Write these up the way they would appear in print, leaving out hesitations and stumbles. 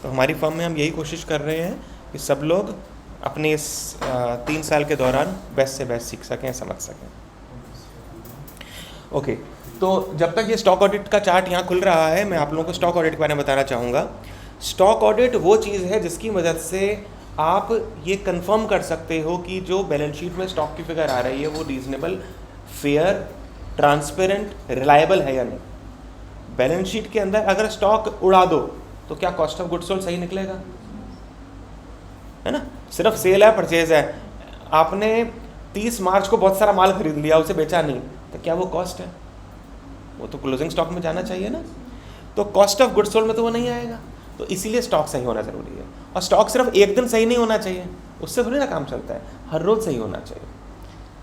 तो हमारी फर्म में हम यही कोशिश कर रहे हैं कि सब लोग अपने इस 3 साल के दौरान बेस्ट से बेस्ट सीख सकें, समझ सकें। ओके, तो जब तक ये स्टॉक ऑडिट का चार्ट यहाँ खुल रहा है, मैं आप लोगों को स्टॉक ऑडिट के बारे में बताना चाहूँगा। स्टॉक ऑडिट वो चीज़ है जिसकी मदद से आप ये कंफर्म कर सकते हो कि जो बैलेंस शीट में स्टॉक की फिगर आ रही है वो रीजनेबल, फेयर, ट्रांसपेरेंट, रिलायबल है या नहीं। बैलेंस शीट के अंदर अगर स्टॉक उड़ा दो तो क्या कॉस्ट ऑफ गुड्स सोल्ड सही निकलेगा? है ना, सिर्फ सेल है, परचेज है, आपने 30 मार्च को बहुत सारा माल खरीद लिया, उसे बेचा नहीं, तो क्या वो कॉस्ट है? वो तो क्लोजिंग स्टॉक में जाना चाहिए ना। तो कॉस्ट ऑफ गुड्स सोल्ड में तो वो नहीं आएगा। तो इसीलिए स्टॉक सही होना ज़रूरी है। और स्टॉक सिर्फ एक दिन सही नहीं होना चाहिए, उससे थोड़ी ना काम चलता है, हर रोज़ सही होना चाहिए।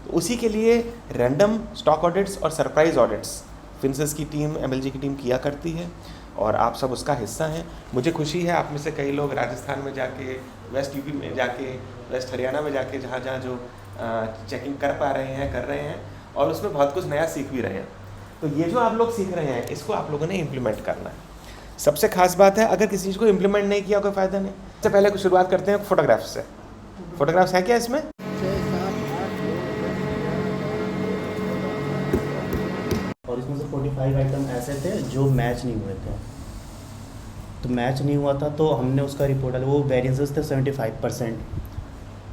तो उसी के लिए रैंडम स्टॉक ऑडिट्स और सरप्राइज ऑडिट्स फिनसिस की टीम, एमएलजी की टीम किया करती है और आप सब उसका हिस्सा हैं। मुझे खुशी है आप में से कई लोग राजस्थान में जाके, वेस्ट यूपी में जाके, वेस्ट हरियाणा में जाके जहाँ जहाँ जो चेकिंग कर पा रहे हैं, कर रहे हैं, और उसमें बहुत कुछ नया सीख भी रहे हैं। तो ये जो आप लोग सीख रहे हैं इसको आप लोगों ने इम्प्लीमेंट करना है। सबसे खास बात है, अगर किसी चीज़ को इम्प्लीमेंट नहीं किया कोई फ़ायदा नहीं। सबसे पहले कुछ शुरुआत करते हैं फोटोग्राफ्स से। फोटोग्राफ्स है क्या इसमें? और इसमें से 45 आइटम ऐसे थे जो मैच नहीं हुए थे। तो मैच नहीं हुआ था तो हमने उसका रिपोर्ट डाला, वो वेरिएंसेस थे 75%।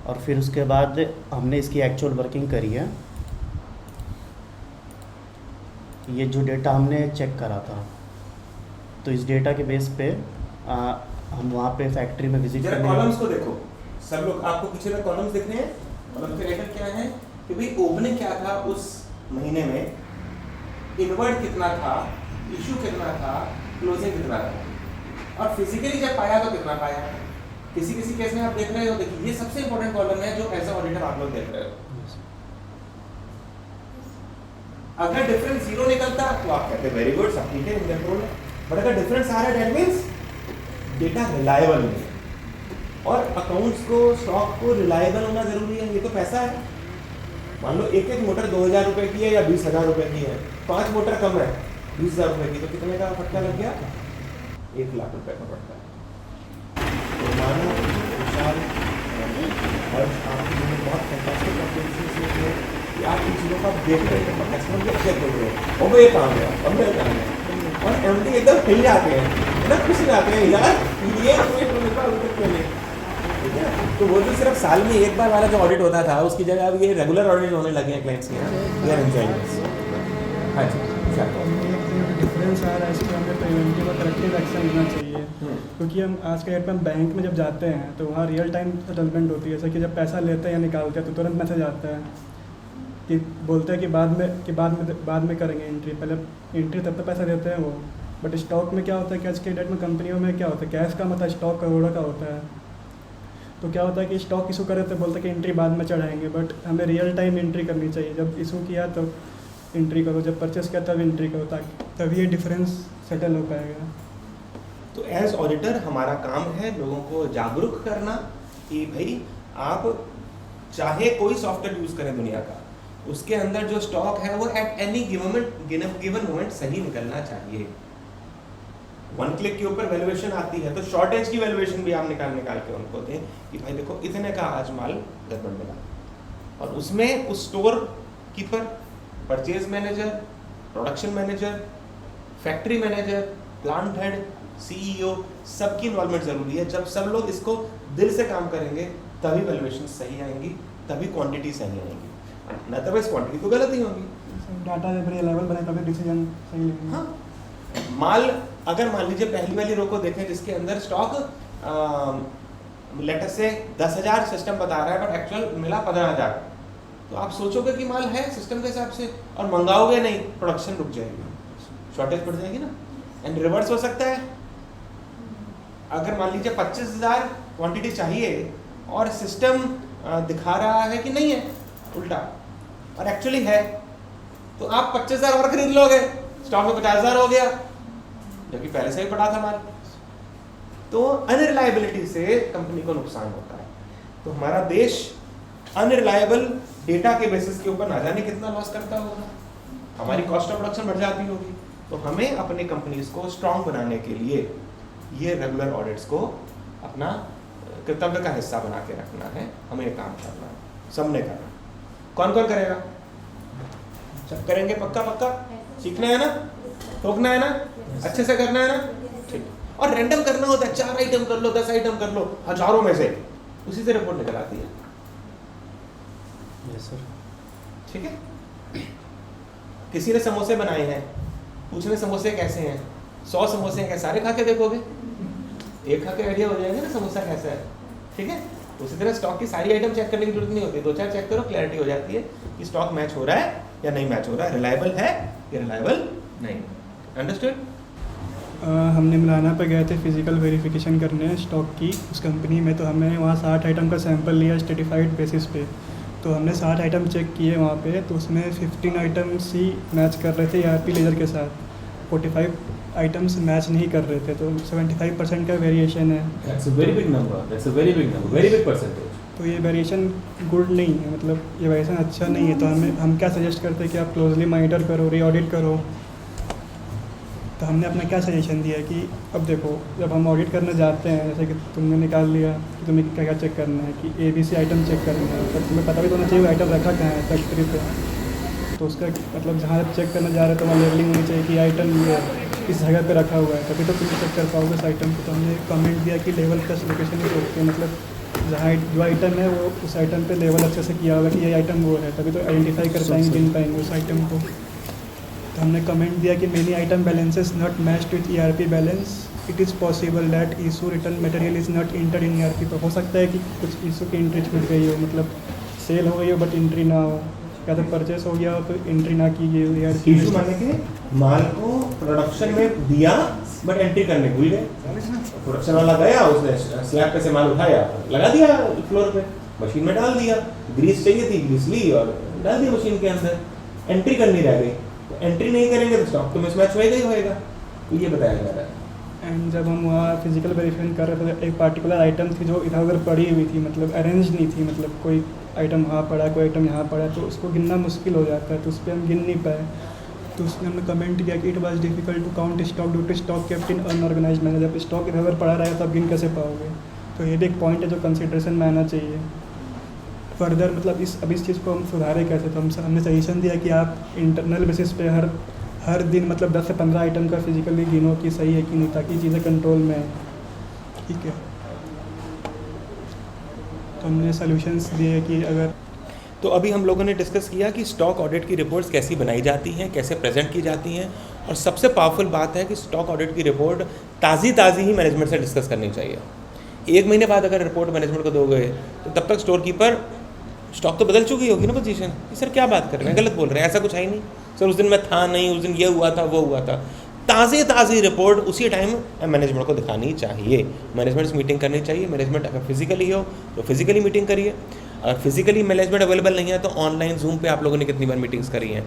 और फिर उसके बाद हमने इसकी एक्चुअल वर्किंग करी है। ये जो डेटा हमने चेक करा था, तो इस डेटा के बेस पे हम वहाँ पे फैक्ट्री में विजिट करने। कॉलम्स को देखो सब लोग, आपको पीछे में कॉलम्स दिख रहे हैं। कॉलम के रेटर क्या है कि भाई ओपनिंग क्या था उस महीने में, इनवर्ड कितना था, इशू कितना था, क्लोजिंग कितना था, और फिजिकली जब पाया तो कितना पाया। किसी किसी केस में आप देख रहे हो, देखिए ये सबसे इंपॉर्टेंट कॉलम है जो एज अ ऑडिटर आप लोग देख रहे हो। अगर डिफरेंस 0 निकलता तो आप कहते हैं वेरी गुड, सब ठीक है, इन कंट्रोल है। बट अगर डिफरेंस आ रहा है दैट मींस डेटा रिलायबल नहीं है। और अकाउंट्स को, स्टॉक को रिलायबल होना जरूरी है। ये तो पैसा है। मान लो एक मोटर 2000 रुपए की है या 20,000 रुपए की है, 5 मोटर कम है 20,000 रुपए की, तो कितने का फटका लग गया? 1 लाख रुपए का फटका। तो मानो विशाल और आपकी बहुत फैंटास्टिक एक्टिविटीज है कि आप इन चीज़ों को आप देख रहे हैं, कस्टमर को चेक कर रहे हो, और वो ये काम है, और मेरा काम है, और एमडी एकदम हिल जाते हैं, है ना, खुश जाते हैं यार, ये क्यों नहीं। ठीक है, तो वो जो सिर्फ साल में एक बार वाला जो ऑडिट होता था, उसकी जगह अब ये रेगुलर ऑडिट होने लगे हैं क्लाइंट्स के यहाँ। We are enjoying. हाँ जी, डिफरेंस आ रहा है, इसमें हमें प्रिवेंटिव और करेक्टिव एक्शन लेना चाहिए। क्योंकि हम आज के डेट में बैंक में जब जाते हैं तो वहाँ रियल टाइम सेटलमेंट होती है। जैसे कि जब पैसा लेते हैं या निकालते हैं तो तुरंत मैसेज आता है कि बोलते हैं कि बाद में करेंगे एंट्री, पहले एंट्री तब तक पैसा देते हैं वो। बट स्टॉक में क्या होता है कि आज के डेट में कंपनियों में क्या होता है, कैश का मतलब स्टॉक करोड़ों का होता है। तो क्या होता है कि स्टॉक इशू करे तो बोलते हैं कि एंट्री बाद में चढ़ाएंगे, बट हमें रियल टाइम एंट्री करनी चाहिए। जब इशू किया तो एंट्री करो, जब परचेस किया तब एंट्री करो, ताकि तभी ये डिफरेंस सेटल हो पाएगा। तो एज ऑडिटर हमारा काम है लोगों को जागरूक करना कि भाई आप चाहे कोई सॉफ्टवेयर यूज़ करें दुनिया का, उसके अंदर जो स्टॉक है वो एट एनी गिवन मोमेंट सही निकलना चाहिए। 1 क्लिक के ऊपर वैल्यूएशन आती है, तो शॉर्टेज की वैल्यूएशन भी आप निकाल के उनको दें कि भाई देखो इतने का आज माल गड़बड़ मिला, और उसमें उस store keeper, purchase manager, production manager, factory manager, plant head, CEO, सबकी इन्वॉल्वमेंट ज़रूरी है। जब सब लोग इसको दिल से काम करेंगे तभी वैल्यूएशन सही आएंगी, तभी क्वांटिटी सही आएंगी, न तो बस क्वांटिटी तो गलत ही होगी। डाटा जब रिलायबल बने तभी डिसीजन सही लेंगे। हाँ, माल अगर मान लीजिए पहली वाली रो को देखें जिसके अंदर स्टॉक लेटर से 10,000 सिस्टम बता रहा है बट एक्चुअल मिला 15,000, तो आप सोचोगे कि माल है सिस्टम के हिसाब से और मंगाओगे नहीं, प्रोडक्शन रुक जाएगी, शॉर्टेज पड़ जाएगी ना। एंड रिवर्स हो सकता है, अगर मान लीजिए 25,000 क्वांटिटी चाहिए और सिस्टम दिखा रहा है कि नहीं है, उल्टा, और एक्चुअली है, तो आप 25,000 और खरीद लोगे, स्टॉक में 50,000 हो गया, जबकि पहले से ही पड़ा था माल। तो अनरिलायबिलिटी से कंपनी को नुकसान होता है। तो हमारा देश अनरिलायबल डेटा के बेसिस के ऊपर ना जाने कितना लॉस करता होगा, हमारी कॉस्ट ऑफ प्रोडक्शन बढ़ जाती होगी। तो हमें अपने कंपनीज को स्ट्रांग बनाने के लिए ये रेगुलर ऑडिट्स को अपना कर्तव्य का हिस्सा बना के रखना है, हमें ये काम करना है, सबने करना। कौन कौन करेगा? सब करेंगे पक्का पक्का? सीखना है ना, ठोकना है ना, अच्छे से करना है ना, ठीक। और रैंडम करना होता है, 4 आइटम कर लो, 10 आइटम कर लो, हजारों में से, उसी से रिपोर्ट निकल आती है। Yes sir. ठीक है। किसी ने समोसे बनाए हैं, पूछने समोसे कैसे हैं, 100 समोसे हैं, क्या सारे खा के देखोगे? एक खा के आइडिया हो जाएगा ना समोसा कैसा है। ठीक है। उसी तरह स्टॉक की सारी आइटम चेक करने की जरूरत नहीं होती, 2-4 चेक करो, क्लैरिटी हो जाती है कि स्टॉक मैच हो रहा है या नहीं मैच हो रहा है, रिलायबल है या रिलायबल नहीं। अंडरस्टूड? हमने मिलाना पे गए थे फिजिकल वेरिफिकेशन करने स्टॉक की उस कंपनी में, तो हमने वहाँ 60 आइटम का सैंपल लिया स्टेटिफाइड बेसिस पे। तो हमने 60 आइटम चेक किए वहाँ पे, तो उसमें 15 आइटम्स ही मैच कर रहे थे ERP लेजर के साथ, 45 आइटम्स मैच नहीं कर रहे थे, तो 75% का वेरिएशन है। That's a very big number. That's a very big number. Very big percentage. तो ये वेरिएशन गुड नहीं है, मतलब ये वेरिएशन अच्छा नहीं है। तो हम क्या सजेस्ट करते हैं कि आप क्लोजली मॉनिटर करो, री ऑडिट करो। तो हमने अपना क्या सजेशन दिया कि अब देखो, जब हम ऑडिट करने जाते हैं, जैसे कि तुमने निकाल लिया कि तुम्हें क्या क्या चेक करना है, कि ABC आइटम चेक करना है, तो तुम्हें पता भी होना चाहिए वो आइटम रखा कहाँ है फैक्ट्री पे। तो उसका मतलब जहाँ चेक करने जा रहे हो तो वहाँ लेबलिंग होनी चाहिए कि आइटम ये इस जगह पे रखा हुआ है, तभी तो तुम चेक कर पाओगे उस आइटम को। तो हमने कमेंट दिया कि लेवल प्लस लोकेशन ही ओके, मतलब जहाँ जो आइटम है वो उस आइटम पे लेवल अच्छे से किया हुआ है कि ये आइटम वो है, तभी तो आइडेंटिफाई कर पाएंगे, गिन पाएंगे उस आइटम को। तो हमने कमेंट दिया कि many item balances not matched with ERP balance, it is possible that issue return material is not inter in ERP। तो हो सकता है कि कुछ इशू की एंट्री छूट गई हो, मतलब सेल हो गई हो बट एंट्री ना हो, या तो परचेस हो गया हो तो एंट्री ना की गई हो ERP। इशू माने के माल को प्रोडक्शन में दिया बट एंट्री करने भूल गए। प्रोडक्शन वाला गया, उसने स्लैब पे से माल उठाया, लगा दिया फ्लोर पे, मशीन में डाल दिया, ग्रीस चाहिए थी, ग्रीस ली और डाल दिया मशीन के अंदर, एंट्री करनी रह गई। तो एंट्री नहीं करेंगे तो स्टॉक तो मिसमैच होएगा ही होएगा। तो ये बताया जा रहा है। एंड जब हम वहाँ फिजिकल वेरिफिकेशन कर रहे थे, एक पार्टिकुलर आइटम थी जो इधर उधर पड़ी हुई थी, मतलब अरेंज नहीं थी, मतलब कोई आइटम वहाँ पड़ा, कोई आइटम यहाँ पड़ा, तो उसको गिनना मुश्किल हो जाता है, तो उस पर हम गिन नहीं पाए। तो उसने हमने कमेंट किया कि it was difficult to count stock due to stock kept in unorganised manner. जब स्टॉक इधर उधर पड़ा रहेगा तो आप गिन कैसे पाओगे? तो ये भी एक पॉइंट है जो कंसिडरेशन में आना चाहिए। फर्दर मतलब अब इस चीज़ को हम सुधारें कैसे? तो हमने सजेशन दिया कि आप इंटरनल बेसिस पे हर दिन मतलब 10 से 15 आइटम का फिजिकली गिनो कि सही है कि नहीं, ताकि चीज़ें कंट्रोल में आए। ठीक है। तो हमने सॉल्यूशंस दिए कि अगर तो अभी हम लोगों ने डिस्कस किया कि स्टॉक ऑडिट की रिपोर्ट्स कैसी बनाई जाती हैं, कैसे प्रेजेंट की जाती हैं, और सबसे पावरफुल बात है कि स्टॉक ऑडिट की रिपोर्ट ताज़ी ही मैनेजमेंट से डिस्कस करनी चाहिए। 1 महीने बाद अगर रिपोर्ट मैनेजमेंट को दोगे तो तब तक स्टोर कीपर, स्टॉक तो बदल चुकी होगी ना पोजीशन, सर क्या बात कर रहे हैं, गलत बोल रहे हैं, ऐसा कुछ है ही नहीं सर, उस दिन मैं था नहीं, उस दिन ये हुआ था वो हुआ था। ताज़ी रिपोर्ट उसी टाइम मैनेजमेंट को दिखानी चाहिए, मैनेजमेंट से मीटिंग करनी चाहिए। मैनेजमेंट अगर फिजिकली हो तो फिजिकली मीटिंग करिए, अगर फिजिकली मैनेजमेंट अवेलेबल नहीं है तो ऑनलाइन जूम पे आप लोगों ने कितनी बार मीटिंग्स करी हैं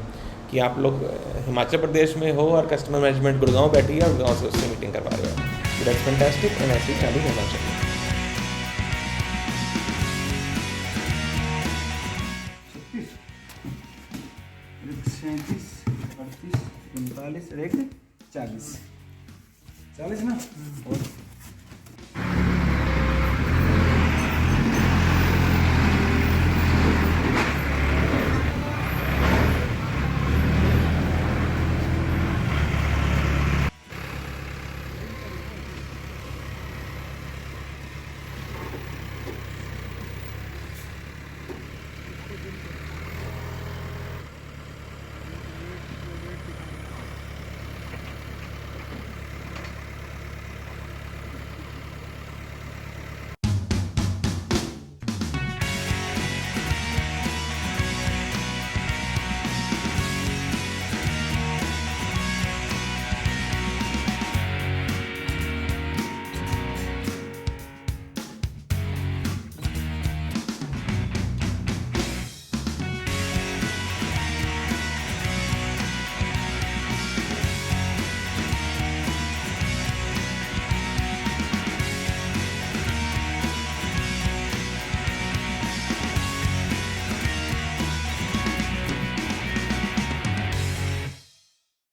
कि आप लोग हिमाचल प्रदेश में हो और कस्टमर मैनेजमेंट गुड़गांव बैठी है और गाँव से उससे मीटिंग करवा रहे हो। दैट्स फैंटास्टिक एंड ऐसे ही चालू होना चाहिए। 37, 38, 39, 40 ना। और